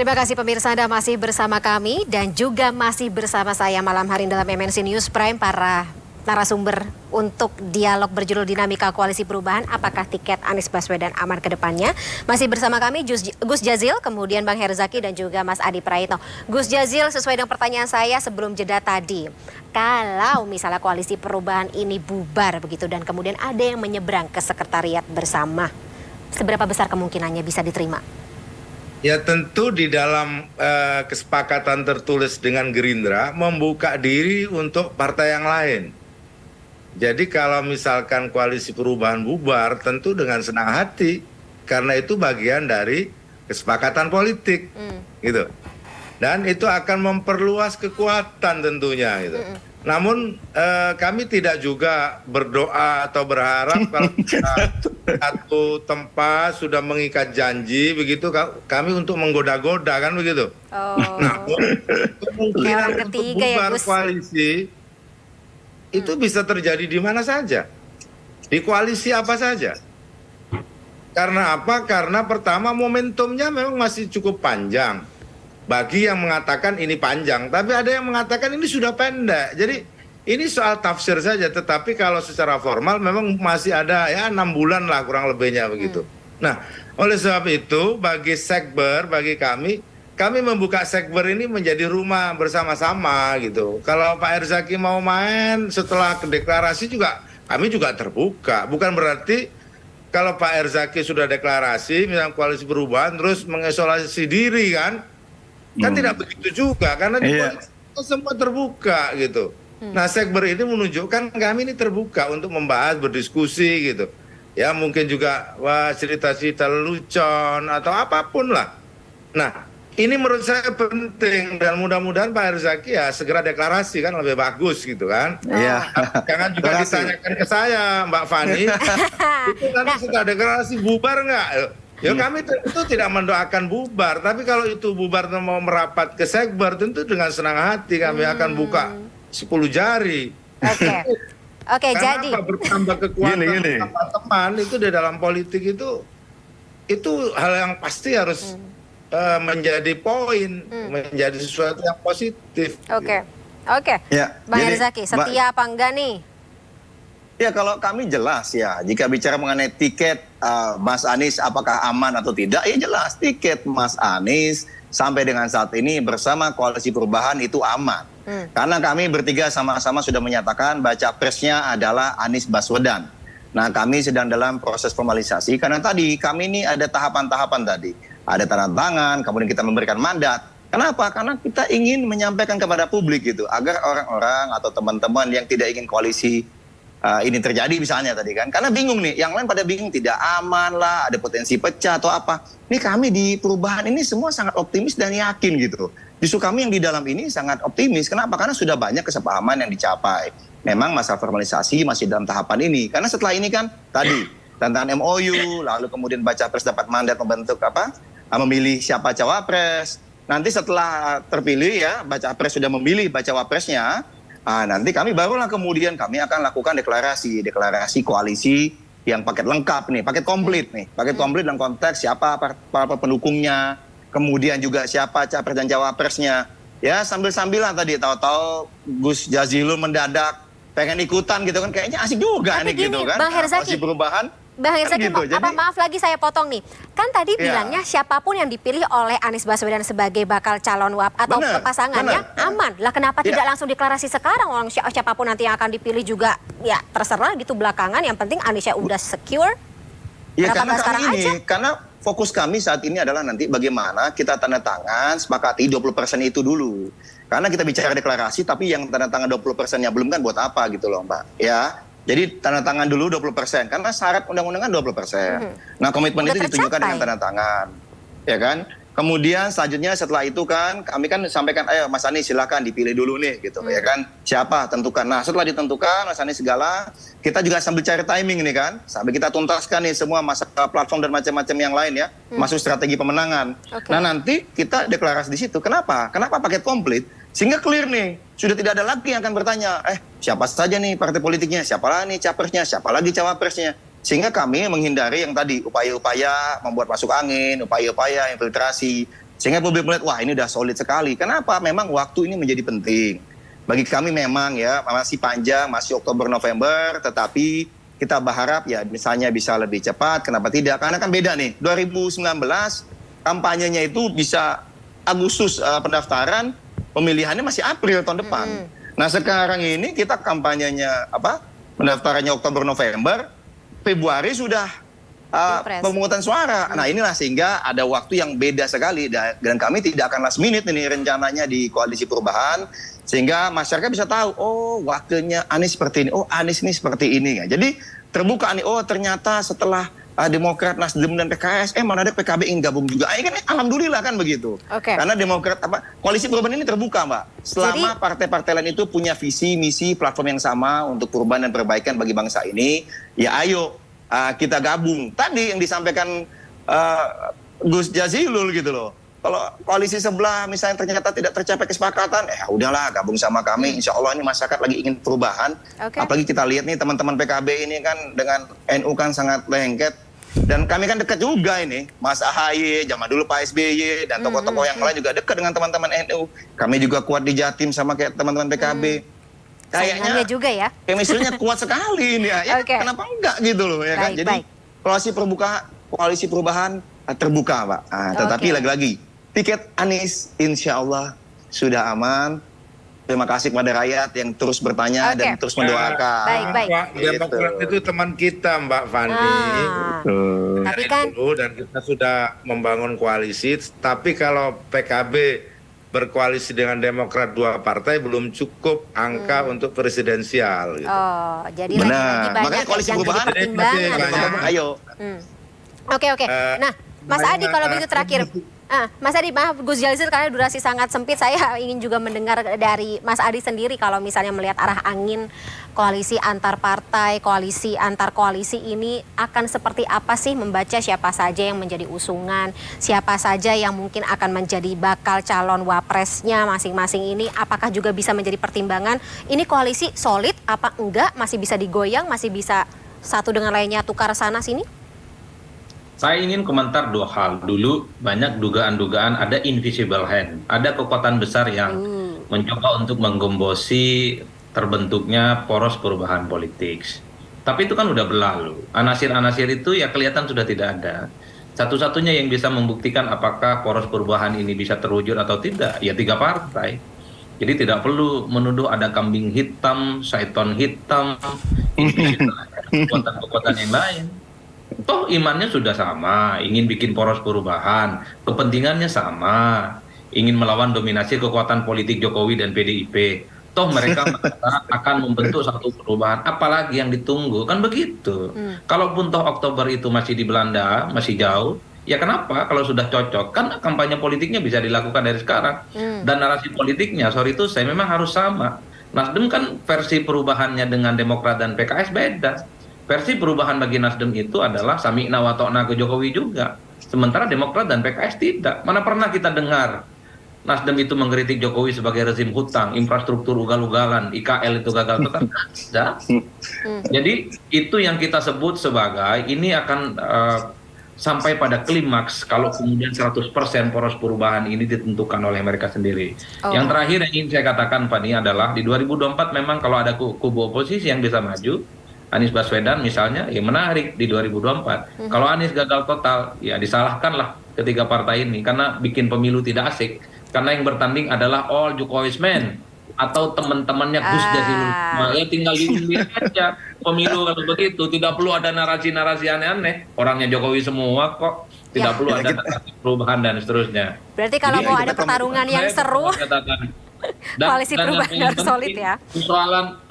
Terima kasih pemirsa Anda masih bersama kami dan juga masih bersama saya malam hari dalam MNC News Prime para narasumber untuk dialog berjudul Dinamika Koalisi Perubahan. Apakah tiket Anies Baswedan aman ke depannya? Masih bersama kami Gus Jazil, kemudian Bang Herzaki dan juga Mas Adi Praitno. Gus Jazil, sesuai dengan pertanyaan saya sebelum jeda tadi, kalau misalnya Koalisi Perubahan ini bubar begitu dan kemudian ada yang menyeberang ke sekretariat bersama, seberapa besar kemungkinannya bisa diterima? Ya tentu di dalam kesepakatan tertulis dengan Gerindra membuka diri untuk partai yang lain. Jadi kalau misalkan Koalisi Perubahan bubar tentu dengan senang hati karena itu bagian dari kesepakatan politik gitu. Dan itu akan memperluas kekuatan tentunya gitu. Namun kami tidak juga berdoa atau berharap kalau satu tempat sudah mengikat janji begitu kami untuk menggoda-goda kan begitu. Namun kemungkinan untuk bubar koalisi itu bisa terjadi di mana saja, di koalisi apa saja. Karena apa? Karena pertama momentumnya memang masih cukup panjang. Bagi yang mengatakan ini panjang, tapi ada yang mengatakan ini sudah pendek. Jadi ini soal tafsir saja, tetapi kalau secara formal memang masih ada ya 6 bulan lah kurang lebihnya begitu. Nah, oleh sebab itu bagi Sekber, bagi kami membuka Sekber ini menjadi rumah bersama-sama gitu. Kalau Pak Herzaki mau main setelah deklarasi juga, kami juga terbuka. Bukan berarti kalau Pak Herzaki sudah deklarasi, misalnya Koalisi Perubahan, terus mengisolasi diri kan tidak begitu juga, karena di politik kita semua terbuka gitu. Nah Sekber ini menunjukkan kami ini terbuka untuk membahas, berdiskusi gitu. Ya mungkin juga cerita-cerita lelucon atau apapun lah. Nah ini menurut saya penting dan mudah-mudahan Pak Herzaki ya segera deklarasi kan lebih bagus gitu kan. Jangan juga ditanyakan ke saya Mbak Fani, itu nanti setelah deklarasi bubar nggak? Ya kami tentu tidak mendoakan bubar, tapi kalau itu bubar mau merapat ke Sekber tentu dengan senang hati kami akan buka 10 jari. Oke, jadi bertambah kekuatan teman-teman itu di dalam politik itu hal yang pasti harus menjadi poin, menjadi sesuatu yang positif. Oke. Ya, Bang Herzaki, setia apa enggak nih? Ya kalau kami jelas ya, jika bicara mengenai tiket Mas Anies apakah aman atau tidak, ya jelas tiket Mas Anies sampai dengan saat ini bersama Koalisi Perubahan itu aman. Karena kami bertiga sama-sama sudah menyatakan baca presnya adalah Anies Baswedan. Nah kami sedang dalam proses formalisasi, karena tadi kami ini ada tahapan-tahapan tadi. Ada tanda tangan, kemudian kita memberikan mandat. Kenapa? Karena kita ingin menyampaikan kepada publik gitu, agar orang-orang atau teman-teman yang tidak ingin koalisi ini terjadi misalnya tadi kan, karena bingung nih, yang lain pada bingung tidak aman lah, ada potensi pecah atau apa. Ini kami di perubahan ini semua sangat optimis dan yakin gitu. Justru kami yang di dalam ini sangat optimis. Kenapa? Karena sudah banyak kesepahaman yang dicapai. Memang masa formalisasi masih dalam tahapan ini. Karena setelah ini kan tadi tantangan MOU, lalu kemudian baca pres dapat mandat membentuk memilih siapa cawapres. Nanti setelah terpilih ya, baca pres sudah memilih baca wapresnya. Nanti kami barulah kemudian kami akan lakukan deklarasi koalisi yang paket lengkap nih, paket komplit nih, paket komplit dalam konteks siapa para pendukungnya, kemudian juga siapa capres dan cawapresnya. Ya sambil-sambilan tadi tahu-tahu Gus Jazilul mendadak pengen ikutan gitu kan, kayaknya asik juga nih gitu kan. Bang Herzaki, Koalisi Perubahan. Bang Herzaki, gitu. maaf lagi saya potong nih. Kan tadi bilangnya siapapun yang dipilih oleh Anies Baswedan sebagai bakal calon atau pasangannya aman. Lah kenapa tidak langsung deklarasi sekarang? Orang siapapun nanti yang akan dipilih juga ya terserah gitu belakangan. Yang penting Aniesnya udah secure. Ya karena sekarang aja? Karena fokus kami saat ini adalah nanti bagaimana kita tanda tangan sepakati 20% itu dulu. Karena kita bicara deklarasi tapi yang tanda tangan 20%-nya belum kan buat apa gitu loh Mbak. Ya. Jadi tanda tangan dulu 20%, karena syarat undang-undang kan 20%. Nah komitmen itu ditunjukkan dengan tanda tangan, ya kan? Kemudian selanjutnya setelah itu kan kami kan sampaikan, ayo Mas Anies silakan dipilih dulu nih, gitu, ya kan? Siapa tentukan. Nah setelah ditentukan Mas Anies segala, kita juga sambil cari timing nih kan, sampai kita tuntaskan nih semua masalah platform dan macam-macam yang lain ya, masuk strategi pemenangan. Nah nanti kita deklarasi di situ. Kenapa? Kenapa paket komplit? Sehingga clear nih, sudah tidak ada lagi yang akan bertanya, siapa saja nih partai politiknya, siapa lagi nih capresnya, siapa lagi cawapresnya. Sehingga kami menghindari yang tadi, upaya-upaya membuat masuk angin, upaya-upaya infiltrasi. Sehingga publik melihat, wah ini udah solid sekali. Kenapa? Memang waktu ini menjadi penting. Bagi kami memang ya masih panjang, masih Oktober November, tetapi kita berharap ya misalnya bisa lebih cepat. Kenapa tidak? Karena kan beda nih. 2019 kampanyenya itu bisa Agustus pendaftaran, pemilihannya masih April tahun depan. Nah sekarang ini kita kampanyenya pendaftarannya Oktober November, Februari sudah pemungutan suara. Nah inilah sehingga ada waktu yang beda sekali dan kami tidak akan last minute ini rencananya di Koalisi Perubahan, sehingga masyarakat bisa tahu, oh waktunya Anies seperti ini, oh Anies ini seperti ini. Jadi terbuka nih, oh ternyata setelah Demokrat, Nasdem dan PKS, mana ada PKB ingin gabung juga. Kan alhamdulillah kan begitu. Karena Demokrat Koalisi Perubahan ini terbuka, Mbak. Selama partai-partai lain itu punya visi, misi, platform yang sama untuk perubahan dan perbaikan bagi bangsa ini, ya ayo kita gabung. Tadi yang disampaikan Gus Jazilul gitu loh. Kalau koalisi sebelah misalnya ternyata tidak tercapai kesepakatan, udahlah gabung sama kami. Insya Allah ini masyarakat lagi ingin perubahan. Apalagi kita lihat nih teman-teman PKB ini kan dengan NU kan sangat lengket. Dan kami kan dekat juga ini. Mas AHY, zaman dulu Pak SBY, dan tokoh-tokoh yang lain juga dekat dengan teman-teman NU. Kami juga kuat di Jatim sama kayak teman-teman PKB. Kayaknya juga ya. Chemistry-nya kuat sekali ini ya. Kenapa enggak gitu loh ya kan. Jadi koalisi perubahan terbuka, Pak. Tetapi lagi-lagi tiket Anies insya Allah sudah aman. Terima kasih kepada rakyat yang terus bertanya dan terus mendoakan. Baik. Demokrat itu teman kita, Mbak Fani. Tapi kan dan kita sudah membangun koalisi. Tapi kalau PKB berkoalisi dengan Demokrat 2 partai belum cukup angka untuk presidensial. Gitu. Oh, jadi lagi-lagi banyak makanya koalisi yang perubahan jadi pertimbangan. Ayo. Oke. Nah, Mas Adi kalau begitu terakhir. Mas Adi, maaf Gus Jazil karena durasi sangat sempit, saya ingin juga mendengar dari Mas Adi sendiri kalau misalnya melihat arah angin koalisi antar partai, koalisi antar koalisi ini akan seperti apa sih, membaca siapa saja yang menjadi usungan, siapa saja yang mungkin akan menjadi bakal calon wapresnya masing-masing ini, apakah juga bisa menjadi pertimbangan ini koalisi solid apa enggak, masih bisa digoyang, masih bisa satu dengan lainnya tukar sana sini? Saya ingin komentar 2 hal. Dulu banyak dugaan-dugaan ada invisible hand, ada kekuatan besar yang mencoba untuk menggembosi terbentuknya poros perubahan politik. Tapi itu kan udah berlalu. Anasir-anasir itu ya kelihatan sudah tidak ada. Satu-satunya yang bisa membuktikan apakah poros perubahan ini bisa terwujud atau tidak, ya 3 partai. Jadi tidak perlu menuduh ada kambing hitam, syaiton hitam, kekuatan-kekuatan yang lain. Toh imannya sudah sama, ingin bikin poros perubahan, kepentingannya sama, ingin melawan dominasi kekuatan politik Jokowi dan PDIP. Toh mereka akan membentuk satu perubahan, apalagi yang ditunggu, kan begitu. Kalaupun toh Oktober itu masih di Belanda, masih jauh, ya kenapa kalau sudah cocok? Kan kampanye politiknya bisa dilakukan dari sekarang. Dan narasi politiknya, sorry itu saya memang harus sama. Nasdem kan versi perubahannya dengan Demokrat dan PKS beda. Versi perubahan bagi Nasdem itu adalah sami'na wa ta'na ke Jokowi juga. Sementara Demokrat dan PKS tidak. Mana pernah kita dengar Nasdem itu mengkritik Jokowi sebagai rezim hutang, infrastruktur ugal-ugalan, IKL itu gagal total. Jadi itu yang kita sebut sebagai ini akan sampai pada klimaks kalau kemudian 100% poros perubahan ini ditentukan oleh mereka sendiri. Yang terakhir yang ingin saya katakan Fani adalah di 2024 memang kalau ada kubu oposisi yang bisa maju, Anies Baswedan misalnya, ya menarik di 2024. Kalau Anies gagal total, ya disalahkanlah ketiga partai ini karena bikin pemilu tidak asik. Karena yang bertanding adalah all Jokowi's men atau teman-temannya Gus Jazilul. Ya tinggal diundur aja pemilu kalau begitu. Tidak perlu ada narasi-narasi aneh-aneh. Orangnya Jokowi semua kok. Tidak perlu ada narasi perubahan dan seterusnya. Berarti kalau mau ada pertarungan yang seru, koalisi perubahan harus solid ya.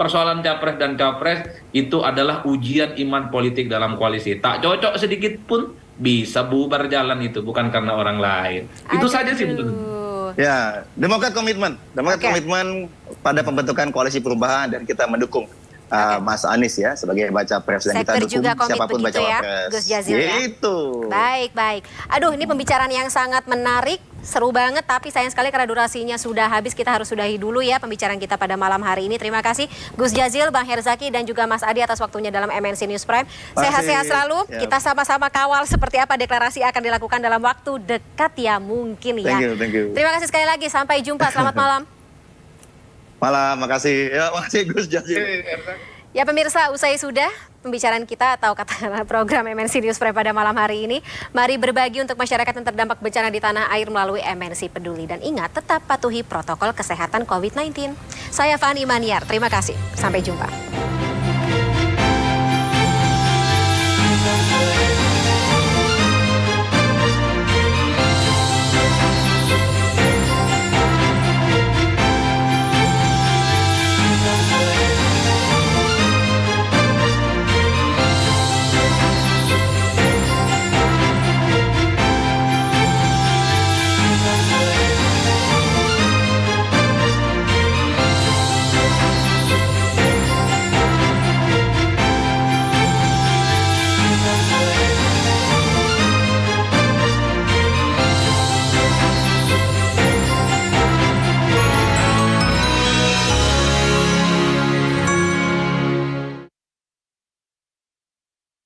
Persoalan capres dan capres itu adalah ujian iman politik dalam koalisi. Tak cocok sedikit pun bisa bubar jalan itu, bukan karena orang lain. Itu saja sih betul. Ya, Demokrat komitmen komitmen pada pembentukan koalisi perubahan dan kita mendukung Mas Anies ya sebagai baca pres dan kita dukung juga siapapun baca ya, pres. Gus Jazil ya. Itu. Baik. Aduh, ini pembicaraan yang sangat menarik. Seru banget, tapi sayang sekali karena durasinya sudah habis. Kita harus sudahi dulu ya pembicaraan kita pada malam hari ini. Terima kasih Gus Jazil, Bang Herzaki, dan juga Mas Adi atas waktunya dalam MNC News Prime. Sehat-sehat selalu. Ya. Kita sama-sama kawal seperti apa deklarasi akan dilakukan dalam waktu dekat ya mungkin ya. Thank you. Terima kasih sekali lagi. Sampai jumpa. Selamat malam. Malam, makasih. Ya, makasih Gus Jazil. Ya pemirsa, usai sudah pembicaraan kita atau katakanlah program MNC News Prime pada malam hari ini. Mari berbagi untuk masyarakat yang terdampak bencana di tanah air melalui MNC Peduli. Dan ingat, tetap patuhi protokol kesehatan COVID-19. Saya Fani Maniar, terima kasih. Sampai jumpa.